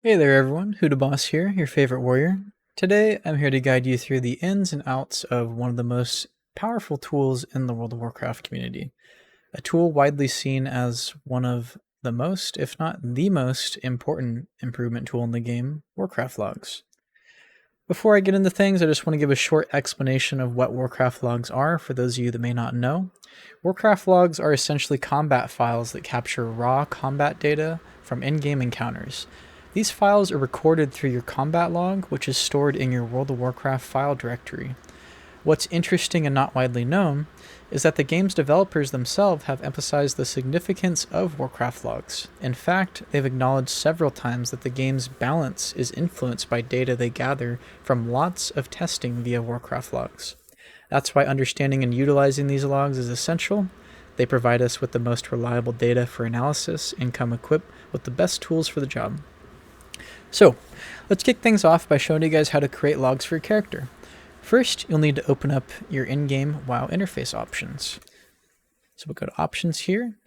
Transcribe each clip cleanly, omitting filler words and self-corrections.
Hey there everyone, Boss here, your favorite warrior. Today I'm here to guide you through the ins and outs of one of the most powerful tools in the World of Warcraft community. A tool widely seen as one of the most, if not the most, important improvement tool in the game, Warcraft Logs. Before I get into things, I just want to give a short explanation of what Warcraft Logs are for those of you that may not know. Warcraft Logs are essentially combat files that capture raw combat data from in-game encounters. These files are recorded through your combat log, which is stored in your World of Warcraft file directory. What's interesting and not widely known is that the game's developers themselves have emphasized the significance of Warcraft logs. In fact, they've acknowledged several times that the game's balance is influenced by data they gather from lots of testing via Warcraft logs. That's why understanding and utilizing these logs is essential. They provide us with the most reliable data for analysis and come equipped with the best tools for the job. So, let's kick things off by showing you guys how to create logs for your character. First, you'll need to open up your in-game WoW interface options. So we'll go to options here.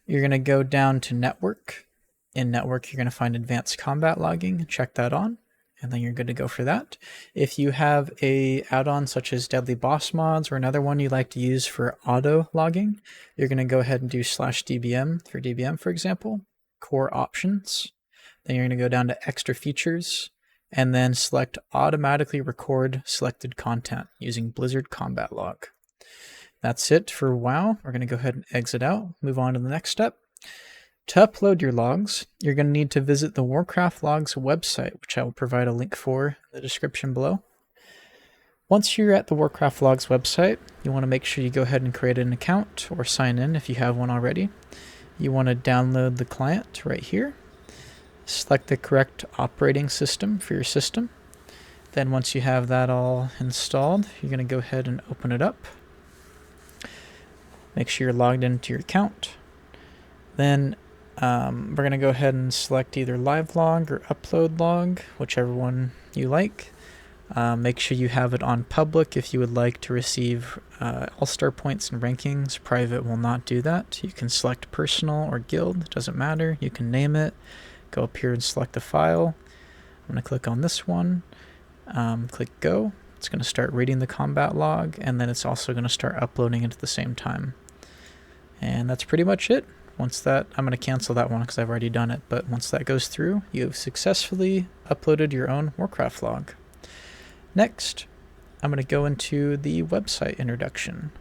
You're going to go down to network. In network, you're going to find advanced combat logging. Check that on, and then you're good to go for that. If you have a add-on such as deadly boss mods or another one you like to use for auto logging, you're going to go ahead and do /dbm for DBM, for example. Core options. Then you're going to go down to extra features and then select automatically record selected content using Blizzard Combat Log. That's it for WoW. We're going to go ahead and exit out, move on to the next step. To upload your logs, you're going to need to visit the Warcraft Logs website, which I will provide a link for in the description below. Once you're at the Warcraft Logs website, you want to make sure you go ahead and create an account or sign in if you have one already. You want to download the client right here. Select the correct operating system for your system. Then once you have that all installed, you're going to go ahead and open it up. Make sure you're logged into your account. Then we're going to go ahead and select either live log or upload log, whichever one you like. Make sure you have it on public if you would like to receive all-star points and rankings. Private will not do that. You can select personal or guild, doesn't matter. You can name it. Go up here and select the file. I'm going to click on this one, click go. It's going to start reading the combat log, and then it's also going to start uploading it at the same time. And that's pretty much it. Once that, I'm going to cancel that one because I've already done it, but once that goes through, you've successfully uploaded your own Warcraft log. Next, I'm going to go into the website introduction.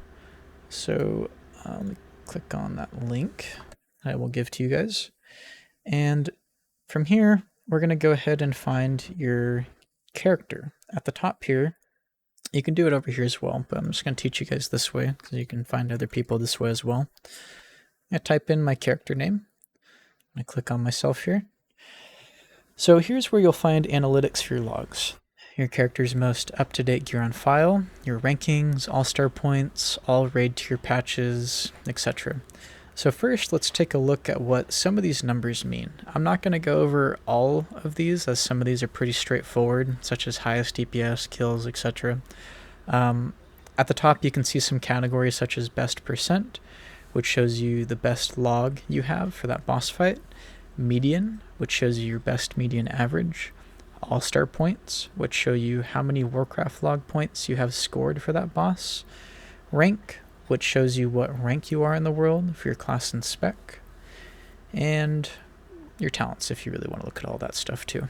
So let me click on that link I will give to you guys. And from here, we're going to go ahead and find your character. At the top here, you can do it over here as well, but I'm just going to teach you guys this way so you can find other people this way as well. I type in my character name. I click on myself here. So here's where you'll find analytics for your logs. Your character's most up-to-date gear on file, your rankings, all-star points, all raid tier patches, etc. So first, let's take a look at what some of these numbers mean. I'm not going to go over all of these, as some of these are pretty straightforward, such as highest DPS, kills, etc. At the top, you can see some categories such as best percent, which shows you the best log you have for that boss fight. Median, which shows you your best median average. All-star points, which show you how many Warcraft log points you have scored for that boss. Rank, which shows you what rank you are in the world for your class and spec, and your talents if you really want to look at all that stuff too.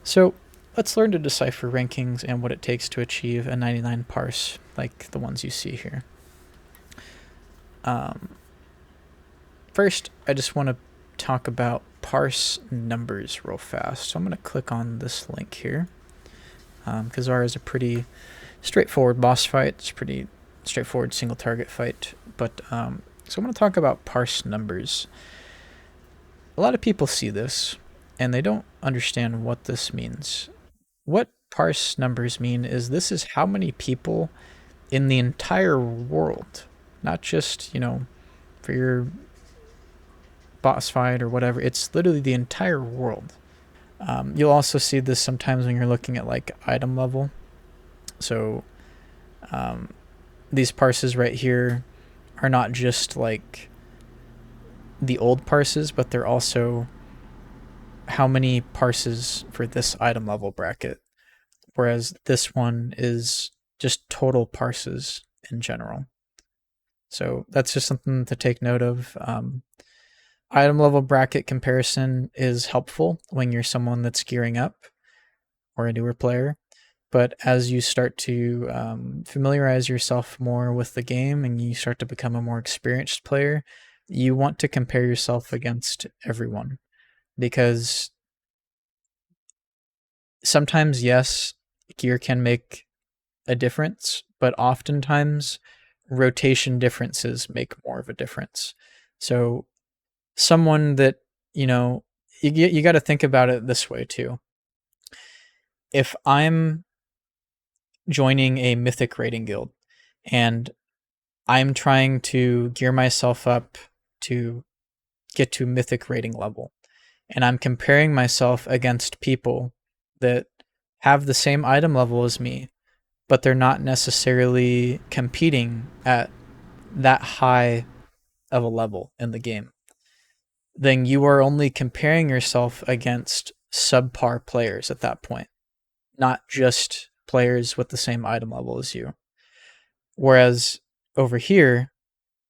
So let's learn to decipher rankings and what it takes to achieve a 99 parse like the ones you see here. First, I just want to talk about parse numbers real fast. So I'm going to click on this link here because ours is a pretty straightforward boss fight. It's pretty straightforward single target fight, but so I'm going to talk about parse numbers. A lot of people see this and they don't understand what this means. What parse numbers mean is this is how many people in the entire world, not just, for your boss fight or whatever, it's literally the entire world. You'll also see this sometimes when you're looking at like item level. So these parses right here are not just like the old parses, but they're also how many parses for this item level bracket, whereas this one is just total parses in general. So that's just something to take note of. Item level bracket comparison is helpful when you're someone that's gearing up or a newer player. But as you start to familiarize yourself more with the game and you start to become a more experienced player, you want to compare yourself against everyone. Because sometimes, yes, gear can make a difference, but oftentimes rotation differences make more of a difference. So someone that, you got to think about it this way too. If I'm joining a mythic raiding guild and I'm trying to gear myself up to get to mythic rating level, and I'm comparing myself against people that have the same item level as me, but they're not necessarily competing at that high of a level in the game, then you are only comparing yourself against subpar players at that point, not just players with the same item level as you. Whereas over here,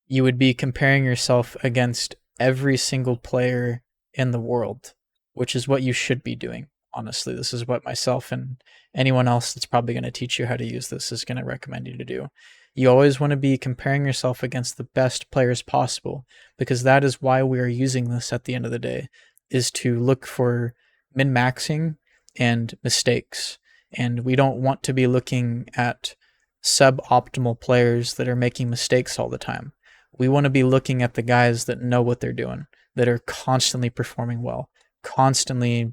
you would be comparing yourself against every single player in the world, which is what you should be doing. Honestly, this is what myself and anyone else that's probably going to teach you how to use this is going to recommend you to do. You always want to be comparing yourself against the best players possible, because that is why we are using this at the end of the day, is to look for min-maxing and mistakes. And we don't want to be looking at suboptimal players that are making mistakes all the time. We want to be looking at the guys that know what they're doing, that are constantly performing well, constantly,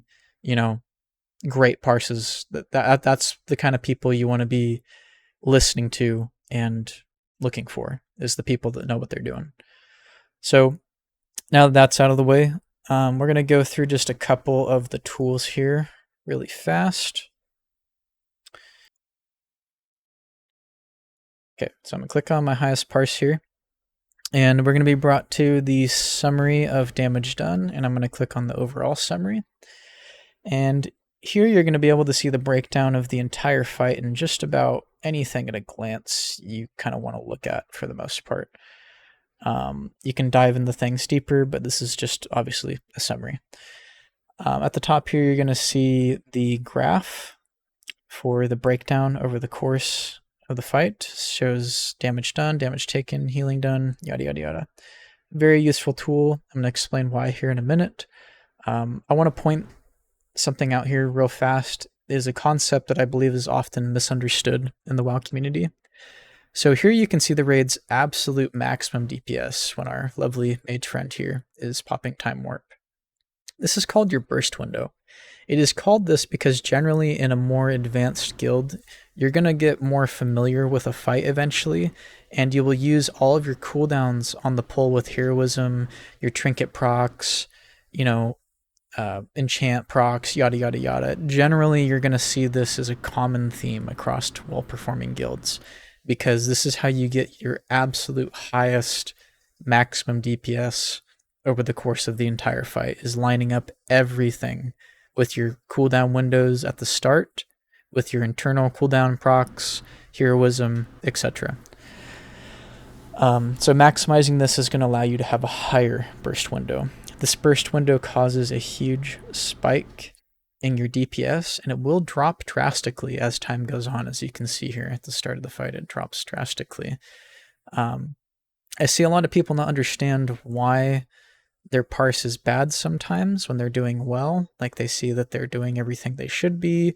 great parses. That's the kind of people you want to be listening to and looking for, is the people that know what they're doing. So now that that's out of the way, we're going to go through just a couple of the tools here really fast. Okay, so I'm going to click on my highest parse here, and we're going to be brought to the summary of damage done, and I'm going to click on the overall summary. And here you're going to be able to see the breakdown of the entire fight and just about anything at a glance you kind of want to look at for the most part. You can dive into things deeper, but this is just obviously a summary. At the top here, you're going to see the graph for the breakdown over the course of the fight. Shows damage done, damage taken, healing done, yada, yada, yada. Very useful tool. I'm going to explain why here in a minute. I want to point something out here real fast. Is a concept that I believe is often misunderstood in the WoW community. So here you can see the raid's absolute maximum DPS when our lovely mage friend here is popping Time Warp. This is called your burst window. It is called this because generally in a more advanced guild, you're going to get more familiar with a fight eventually, and you will use all of your cooldowns on the pull with heroism, your trinket procs, enchant procs, yada, yada, yada. Generally, you're going to see this as a common theme across well-performing guilds, because this is how you get your absolute highest maximum DPS over the course of the entire fight, is lining up everything with your cooldown windows at the start, with your internal cooldown procs, heroism, etc. So maximizing this is going to allow you to have a higher burst window. This burst window causes a huge spike in your DPS, and it will drop drastically as time goes on. As you can see here at the start of the fight, it drops drastically. I see a lot of people not understand why their parse is bad sometimes when they're doing well. Like they see that they're doing everything they should be,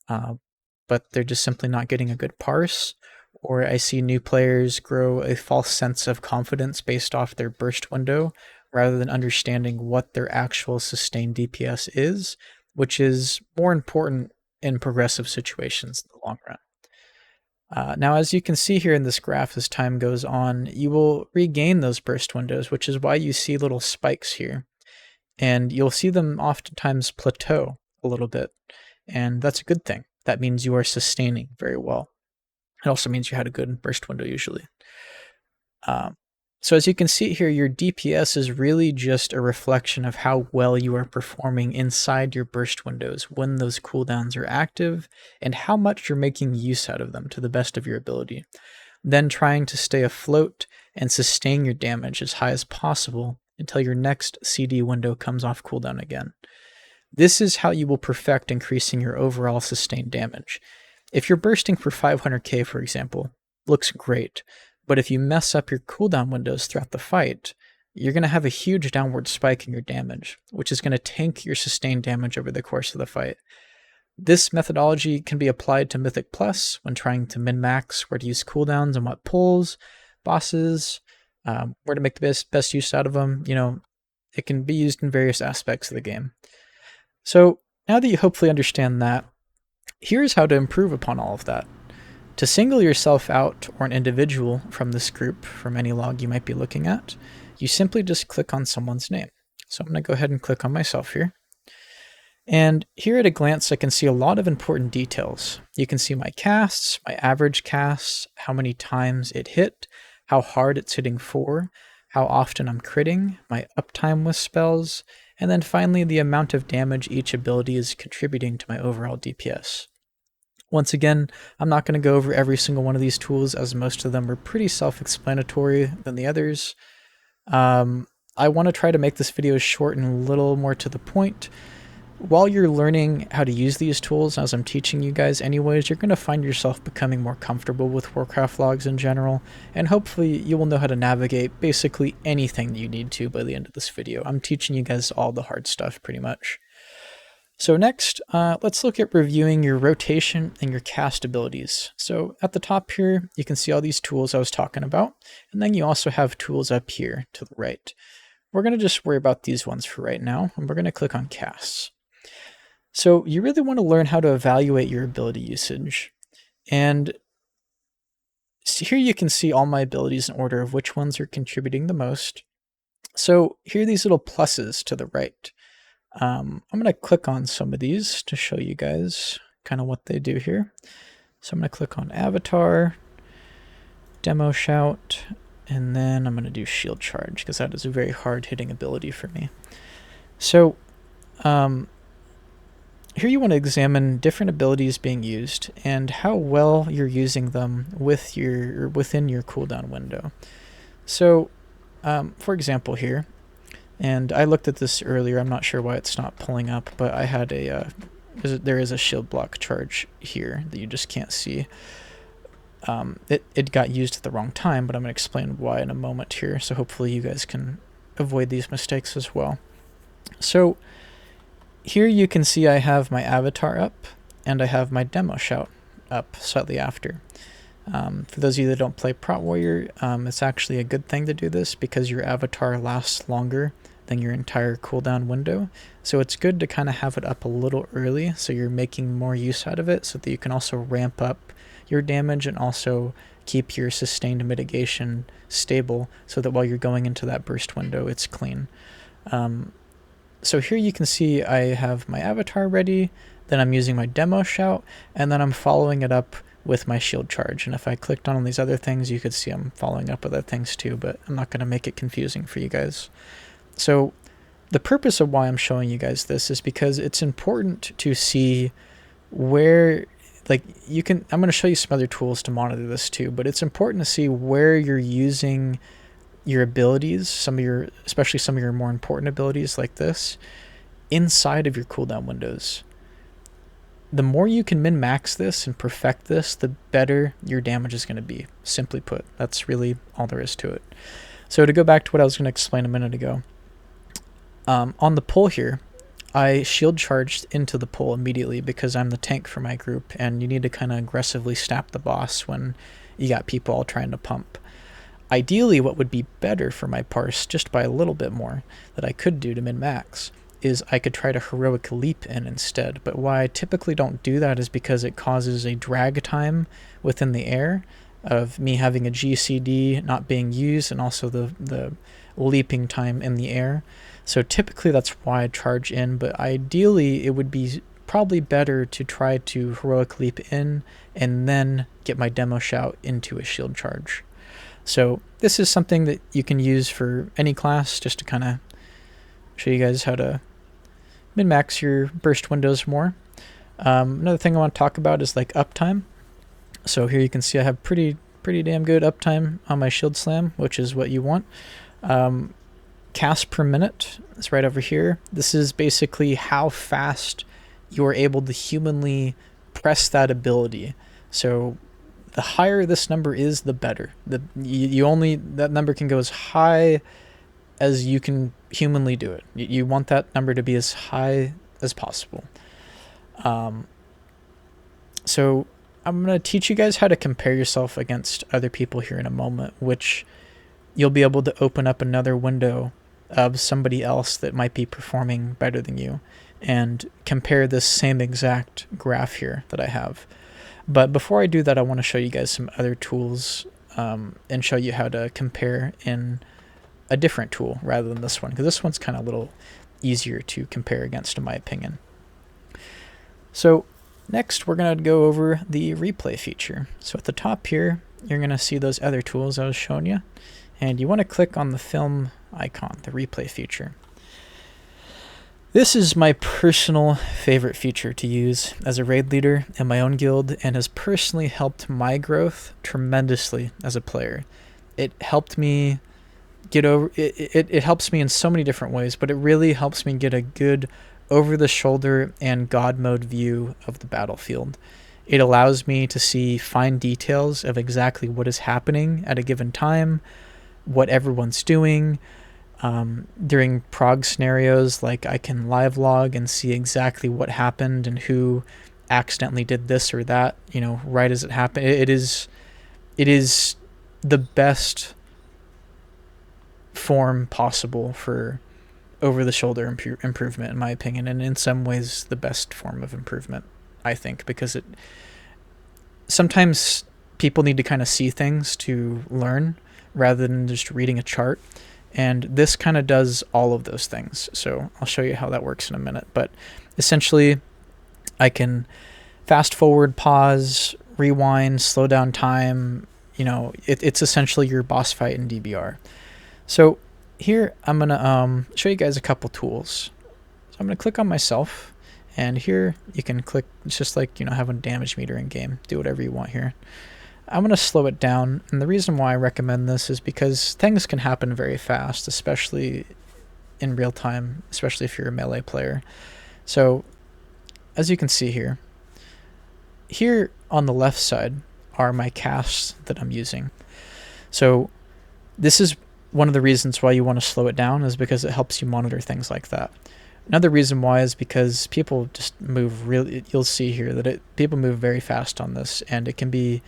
but they're just simply not getting a good parse. Or I see new players grow a false sense of confidence based off their burst window, rather than understanding what their actual sustained DPS is, which is more important in progressive situations in the long run. Now, as you can see here in this graph, as time goes on, you will regain those burst windows, which is why you see little spikes here. And you'll see them oftentimes plateau a little bit, and that's a good thing. That means you are sustaining very well. It also means you had a good burst window usually. So as you can see here, your DPS is really just a reflection of how well you are performing inside your burst windows when those cooldowns are active and how much you're making use out of them to the best of your ability. Then trying to stay afloat and sustain your damage as high as possible until your next CD window comes off cooldown again. This is how you will perfect increasing your overall sustained damage. If you're bursting for 500k, for example, looks great, but if you mess up your cooldown windows throughout the fight, you're going to have a huge downward spike in your damage, which is going to tank your sustained damage over the course of the fight. This methodology can be applied to Mythic Plus when trying to min-max where to use cooldowns and what pulls, bosses, where to make the best use out of them. It can be used in various aspects of the game. So now that you hopefully understand that, here's how to improve upon all of that. To single yourself out or an individual from this group, from any log you might be looking at, you simply just click on someone's name. So I'm going to go ahead and click on myself here. And here at a glance, I can see a lot of important details. You can see my casts, my average casts, how many times it hit, how hard it's hitting for, how often I'm critting, my uptime with spells, and then finally the amount of damage each ability is contributing to my overall DPS. Once again, I'm not going to go over every single one of these tools as most of them are pretty self-explanatory than the others. I want to try to make this video short and a little more to the point. While you're learning how to use these tools, as I'm teaching you guys anyways, you're going to find yourself becoming more comfortable with Warcraft logs in general, and hopefully you will know how to navigate basically anything that you need to by the end of this video. I'm teaching you guys all the hard stuff pretty much. So next, let's look at reviewing your rotation and your cast abilities. So at the top here, you can see all these tools I was talking about, and then you also have tools up here to the right. We're going to just worry about these ones for right now, and we're going to click on casts. So you really want to learn how to evaluate your ability usage. And here you can see all my abilities in order of which ones are contributing the most. So here are these little pluses to the right. I'm going to click on some of these to show you guys kind of what they do here. So I'm going to click on Avatar, Demo Shout, and then I'm going to do Shield Charge because that is a very hard hitting ability for me. So here you want to examine different abilities being used and how well you're using them within your cooldown window. So for example here, and I looked at this earlier, I'm not sure why it's not pulling up, but I had there is a shield block charge here that you just can't see. It got used at the wrong time, but I'm going to explain why in a moment here, so hopefully you guys can avoid these mistakes as well. So here you can see I have my avatar up, and I have my demo shout up slightly after. For those of you that don't play Prot Warrior, it's actually a good thing to do this because your avatar lasts longer than your entire cooldown window. So it's good to kind of have it up a little early so you're making more use out of it so that you can also ramp up your damage and also keep your sustained mitigation stable so that while you're going into that burst window, it's clean. So here you can see I have my avatar ready, then I'm using my demo shout, and then I'm following it up with my shield charge. And if I clicked on all these other things, you could see I'm following up with other things too, but I'm not going to make it confusing for you guys. So the purpose of why I'm showing you guys this is because it's important to see where, I'm going to show you some other tools to monitor this too, but it's important to see where you're using your abilities, especially some of your more important abilities like this, inside of your cooldown windows. The more you can min-max this and perfect this, the better your damage is going to be. Simply put, that's really all there is to it. So to go back to what I was going to explain a minute ago, on the pull here, I shield charged into the pull immediately because I'm the tank for my group, and you need to kind of aggressively stab the boss when you got people all trying to pump. Ideally, what would be better for my parse, just by a little bit more, that I could do to min-max, is I could try to heroic leap in instead. But why I typically don't do that is because it causes a drag time within the air of me having a GCD not being used and also the leaping time in the air. So typically that's why I charge in, but ideally it would be probably better to try to heroic leap in and then get my demo shout into a shield charge. So this is something that you can use for any class, just to kind of show you guys how to min-max your burst windows more. Another thing I want to talk about is like uptime. So here you can see I have pretty damn good uptime on my shield slam, which is what you want. Cast per minute is right over here. This is basically how fast you're able to humanly press that ability. So the higher this number is, the better. That number can go as high as you can humanly do it. You want that number to be as high as possible. So I'm going to teach you guys how to compare yourself against other people here in a moment, which you'll be able to open up another window of somebody else that might be performing better than you and compare this same exact graph here that I have. But before I do that, I want to show you guys some other tools and show you how to compare in a different tool rather than this one, because this one's kind of a little easier to compare against, in my opinion. So next, we're going to go over the replay feature. So at the top here, you're going to see those other tools I was showing you, and you want to click on the film icon, the replay feature. This is my personal favorite feature to use as a raid leader in my own guild, and has personally helped my growth tremendously as a player. It helped me get over it helps me in so many different ways, but it really helps me get a good over the shoulder and God mode view of the battlefield. It allows me to see fine details of exactly what is happening at a given time, what everyone's doing. During prog scenarios, like I can live log and see exactly what happened and who accidentally did this or that, right as it happened. It is the best form possible for over-the-shoulder improvement, in my opinion, and in some ways the best form of improvement, I think, because sometimes people need to kind of see things to learn rather than just reading a chart, and this kind of does all of those things. So I'll show you how that works in a minute, but essentially I can fast forward, pause, rewind, slow down time. It's essentially your boss fight in DBR. So here I'm going to show you guys a couple tools. So I'm going to click on myself, and here you can click, it's just like, having a damage meter in game. Do whatever you want here. I'm going to slow it down, and the reason why I recommend this is because things can happen very fast, especially in real time, especially if you're a melee player. So as you can see here on the left side are my casts that I'm using. So this is one of the reasons why you want to slow it down, is because it helps you monitor things like that. Another reason why is because people just move you'll see here that people move very fast on this, and it can be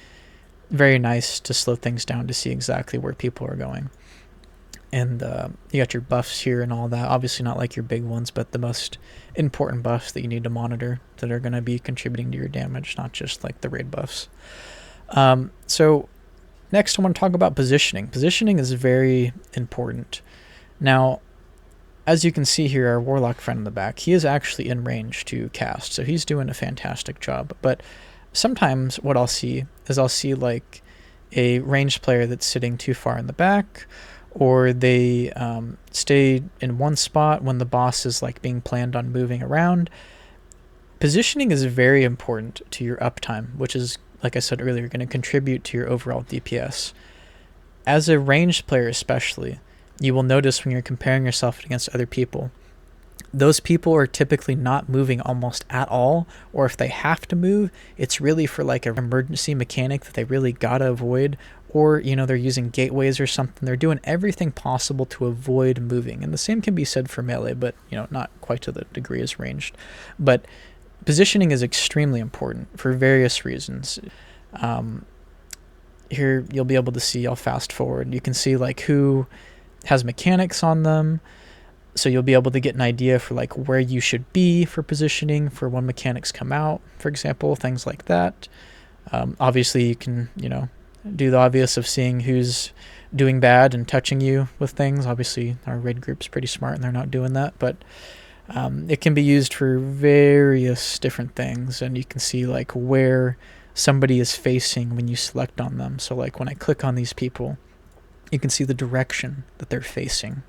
very nice to slow things down to see exactly where people are going. And you got your buffs here and all that. Obviously not like your big ones, but the most important buffs that you need to monitor that are going to be contributing to your damage, not just like the raid buffs. So next I want to talk about positioning. Positioning is very important. Now, as you can see here, our warlock friend in the back, he is actually in range to cast, so he's doing a fantastic job. But sometimes what I'll see is like a ranged player that's sitting too far in the back, or they stay in one spot when the boss is like being planned on moving around. Positioning is very important to your uptime, which is, like I said earlier, going to contribute to your overall DPS. As a ranged player especially, you will notice when you're comparing yourself against other people, those people are typically not moving almost at all, or if they have to move, it's really for like an emergency mechanic that they really gotta avoid, or they're using gateways or something. They're doing everything possible to avoid moving, and the same can be said for melee, but not quite to the degree as ranged. But positioning is extremely important for various reasons. Here you'll be able to see, I'll fast forward, you can see like who has mechanics on them, so you'll be able to get an idea for like where you should be for positioning for when mechanics come out, for example, things like that. Obviously you can do the obvious of seeing who's doing bad and touching you with things. Obviously our raid group's pretty smart and they're not doing that, but it can be used for various different things, and you can see like where somebody is facing when you select on them. So like when I click on these people, you can see the direction that they're facing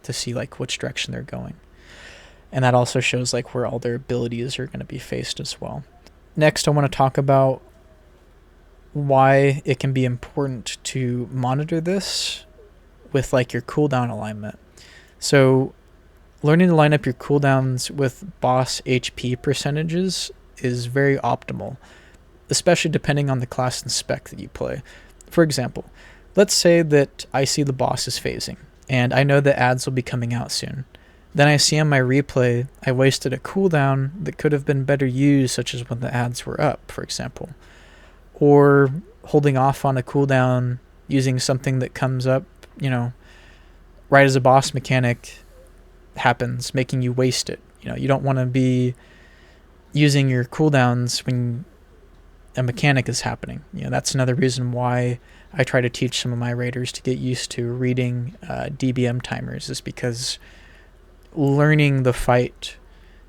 to see like which direction they're going. And that also shows like where all their abilities are going to be faced as well. Next, I want to talk about why it can be important to monitor this with like your cooldown alignment. So learning to line up your cooldowns with boss HP percentages is very optimal, especially depending on the class and spec that you play. For example, let's say that I see the boss is phasing, and I know that ads will be coming out soon. Then I see on my replay I wasted a cooldown that could have been better used, such as when the ads were up, for example. Or holding off on a cooldown using something that comes up, right as a boss mechanic happens, making you waste it. You don't want to be using your cooldowns when a mechanic is happening. That's another reason why I try to teach some of my raiders to get used to reading DBM timers, is because learning the fight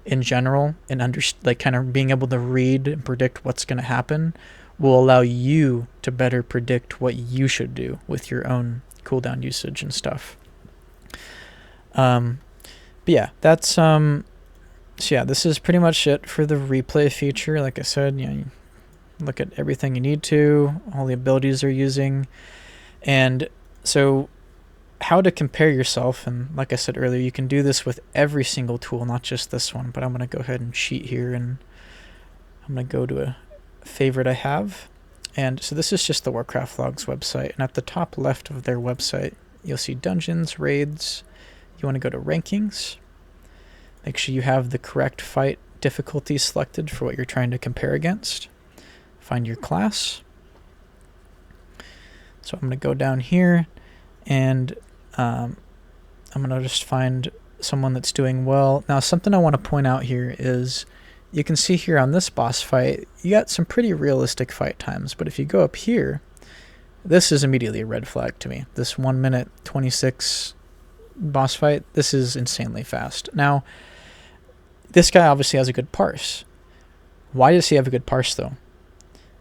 in general and kind of being able to read and predict what's going to happen will allow you to better predict what you should do with your own cooldown usage and stuff. But yeah, that's so yeah, this is pretty much it for the replay feature. Like I said, you look at everything you need to, all the abilities they're using, and so how to compare yourself. And like I said earlier, you can do this with every single tool, not just this one. But I'm going to go ahead and cheat here, and I'm going to go to a favorite I have. And so this is just the Warcraft Logs website, and at the top left of their website you'll see dungeons, raids. You want to go to rankings, make sure you have the correct fight difficulty selected for what you're trying to compare against. Find your class. So I'm going to go down here, and I'm going to just find someone that's doing well. Now, something I want to point out here is you can see here on this boss fight, you got some pretty realistic fight times. But if you go up here, this is immediately a red flag to me. This 1 minute 26 boss fight, this is insanely fast. Now, this guy obviously has a good parse. Why does he have a good parse, though?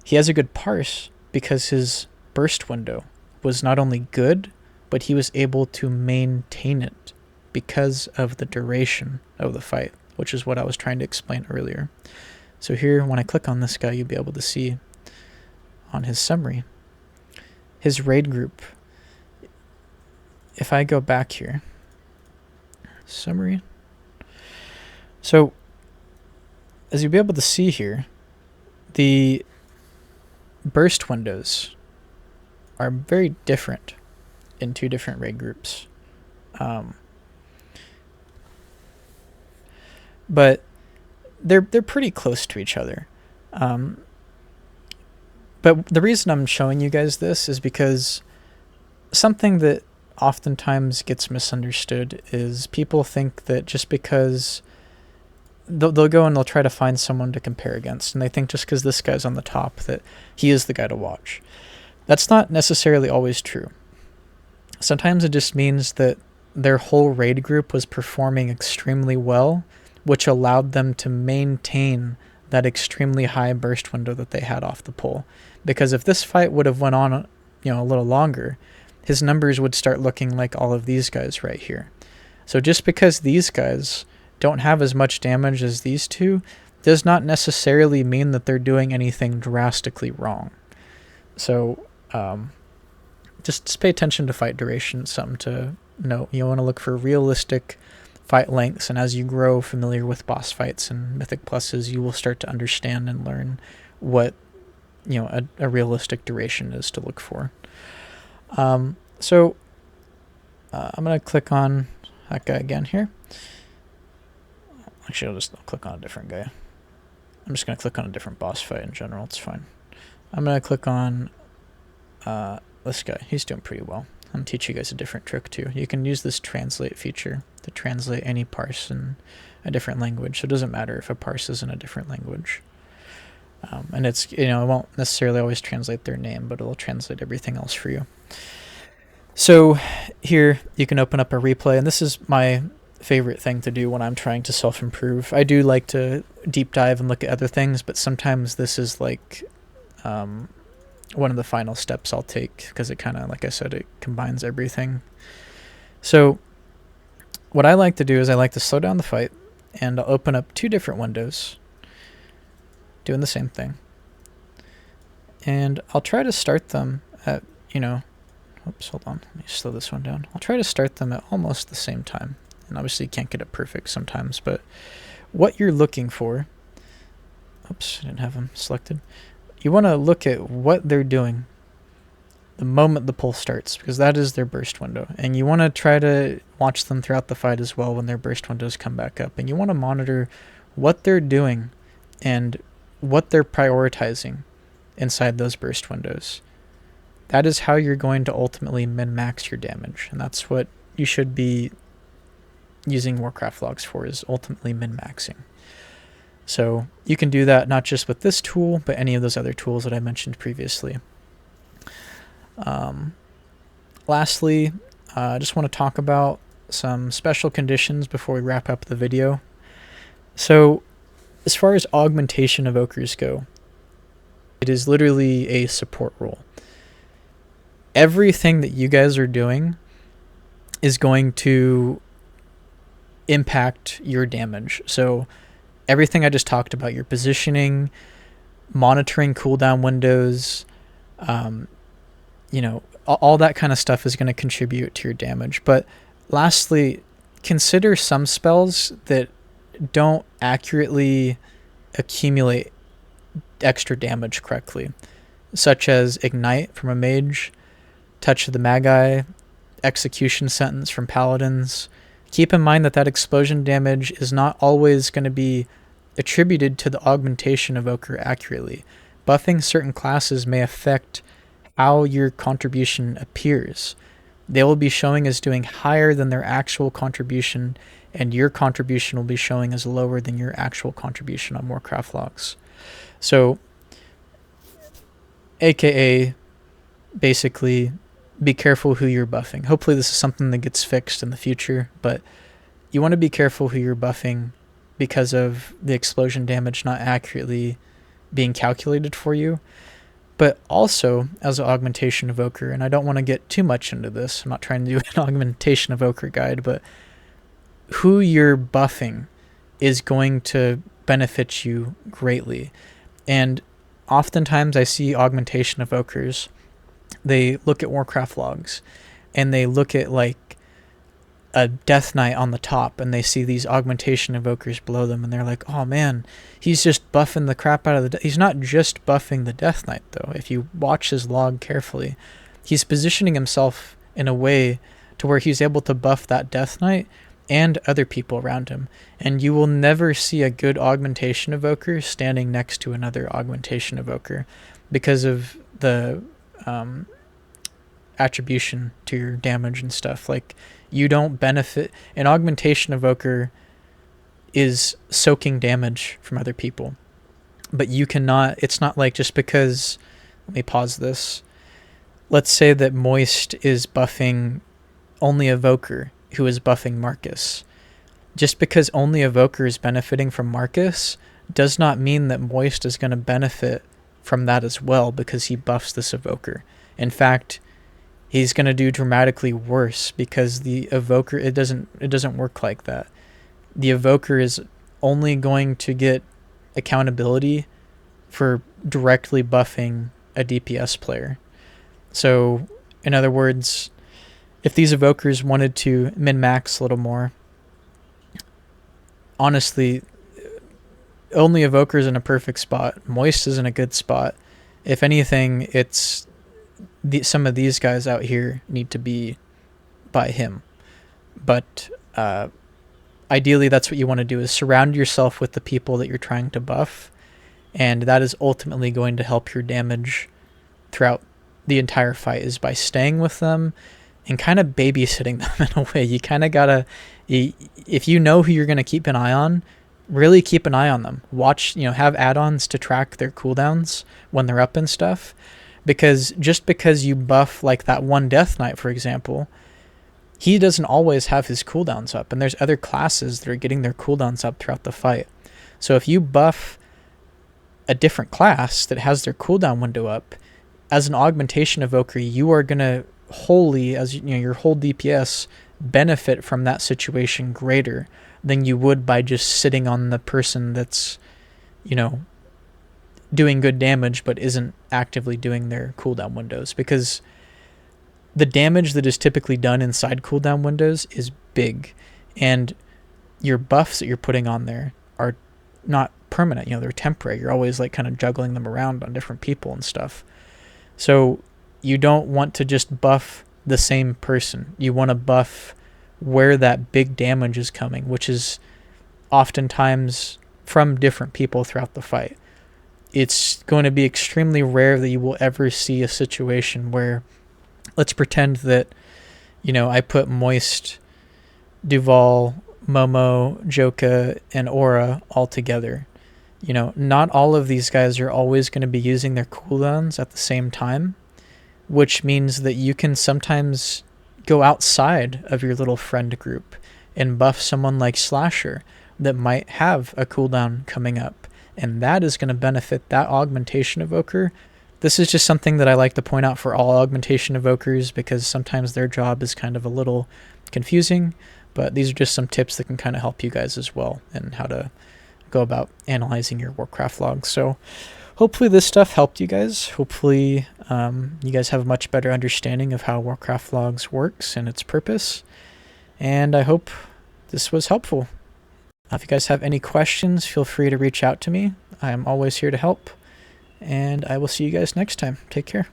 He has a good parse because his burst window was not only good, but he was able to maintain it because of the duration of the fight, which is what I was trying to explain earlier. So here, when I click on this guy, you'll be able to see on his summary, his raid group. If I go back here, summary. So as you'll be able to see here, the burst windows are very different in two different raid groups. But they're pretty close to each other. But the reason I'm showing you guys this is because something that oftentimes gets misunderstood is people think that just because they'll go and they'll try to find someone to compare against, and they think just because this guy's on the top that he is the guy to watch. That's not necessarily always true. Sometimes it just means that their whole raid group was performing extremely well, which allowed them to maintain that extremely high burst window that they had off the pole. Because if this fight would have went on a little longer, his numbers would start looking like all of these guys right here. So just because these guys don't have as much damage as these two does not necessarily mean that they're doing anything drastically wrong. So just pay attention to fight duration. It's something to note. You want to look for realistic fight lengths, and as you grow familiar with boss fights and mythic pluses, you will start to understand and learn what a realistic duration is to look for. So I'm going to click on that guy again here. Actually, I'll click on a different guy. I'm just going to click on a different boss fight in general. It's fine. I'm going to click on this guy. He's doing pretty well. I'm going to teach you guys a different trick too. You can use this translate feature to translate any parse in a different language. So it doesn't matter if a parse is in a different language. And it's, it won't necessarily always translate their name, but it'll translate everything else for you. So here you can open up a replay, and this is my favorite thing to do when I'm trying to self-improve. I do like to deep dive and look at other things, but sometimes this is like one of the final steps I'll take, because it kind of, like I said, it combines everything. So what I like to do is I like to slow down the fight, and I'll open up 2 different windows doing the same thing. And I'll try to start them at, oops, hold on, let me slow this one down. I'll try to start them at almost the same time. And obviously you can't get it perfect sometimes, but what you're looking for, oops, I didn't have them selected. You want to look at what they're doing the moment the pulse starts, because that is their burst window. And you want to try to watch them throughout the fight as well when their burst windows come back up. And you want to monitor what they're doing and what they're prioritizing inside those burst windows. That is how you're going to ultimately min-max your damage. And that's what you should be using Warcraft logs for, is ultimately min-maxing. So you can do that not just with this tool, but any of those other tools that I mentioned previously. Lastly, I just want to talk about some special conditions before we wrap up the video. So as far as Augmentation Evokers go, it is literally a support role. Everything that you guys are doing is going to impact your damage. So everything I just talked about, your positioning, monitoring cooldown windows, all that kind of stuff is going to contribute to your damage. But lastly, consider some spells that don't accurately accumulate extra damage correctly, such as Ignite from a mage, Touch of the Magi, Execution Sentence from paladins. Keep in mind that explosion damage is not always going to be attributed to the Augmentation Evoker accurately. Buffing certain classes may affect how your contribution appears. They will be showing as doing higher than their actual contribution, and your contribution will be showing as lower than your actual contribution on Warcraft logs. So, aka, basically, be careful who you're buffing. Hopefully this is something that gets fixed in the future, but you want to be careful who you're buffing because of the explosion damage not accurately being calculated for you. But also, as an Augmentation Evoker, and I don't want to get too much into this, I'm not trying to do an Augmentation Evoker guide, but who you're buffing is going to benefit you greatly. And oftentimes I see Augmentation Evokers, they look at Warcraft logs, and they look at like a Death Knight on the top, and they see these Augmentation Evokers below them, and they're like, oh man, he's just buffing the crap out of the... He's not just buffing the Death Knight, though. If you watch his log carefully, he's positioning himself in a way to where he's able to buff that Death Knight and other people around him. And you will never see a good Augmentation Evoker standing next to another Augmentation Evoker because of the attribution to your damage and stuff. Like, you don't benefit. An Augmentation Evoker is soaking damage from other people, but you cannot... It's not like just because... Let me pause this. Let's say that Moist is buffing only Evoker, who is buffing Marcus. Just because only Evoker is benefiting from Marcus does not mean that Moist is going to benefit from that as well because he buffs this Evoker. In fact, he's going to do dramatically worse because the Evoker, it doesn't work like that. The Evoker is only going to get accountability for directly buffing a DPS player. So, in other words, if these Evokers wanted to min-max a little more, honestly, only Evoker's in a perfect spot. Moist is in a good spot. If anything, it's some of these guys out here need to be by him. But ideally, that's what you want to do, is surround yourself with the people that you're trying to buff, and that is ultimately going to help your damage throughout the entire fight, is by staying with them and kind of babysitting them in a way. You kind of gotta, if you know who you're going to keep an eye on, really keep an eye on them. Watch, have add-ons to track their cooldowns when they're up and stuff. Because just because you buff like that one Death Knight, for example, he doesn't always have his cooldowns up. And there's other classes that are getting their cooldowns up throughout the fight. So if you buff a different class that has their cooldown window up, as an augmentation evoker, you are going to wholly, as you know, your whole DPS benefit from that situation greater than you would by just sitting on the person that's, you know, doing good damage but isn't actively doing their cooldown windows, because the damage that is typically done inside cooldown windows is big, and your buffs that you're putting on there are not permanent, you know, they're temporary. You're always like kind of juggling them around on different people and stuff. So you don't want to just buff the same person. You want to buff where that big damage is coming, which is oftentimes from different people throughout the fight. It's going to be extremely rare that you will ever see a situation where, let's pretend that, you know, I put Moist, Duval, Momo, Joka, and Aura all together. You know, not all of these guys are always going to be using their cooldowns at the same time, which means that you can sometimes go outside of your little friend group and buff someone like Slasher that might have a cooldown coming up, and that is going to benefit that augmentation evoker. This is just something that I like to point out for all augmentation evokers, because sometimes their job is kind of a little confusing, but these are just some tips that can kind of help you guys as well and how to go about analyzing your Warcraft logs. So hopefully this stuff helped you guys. Hopefully you guys have a much better understanding of how Warcraft logs works and its purpose, and I hope this was helpful. If you guys have any questions, feel free to reach out to me. I'm always here to help, and I will see you guys next time. Take care.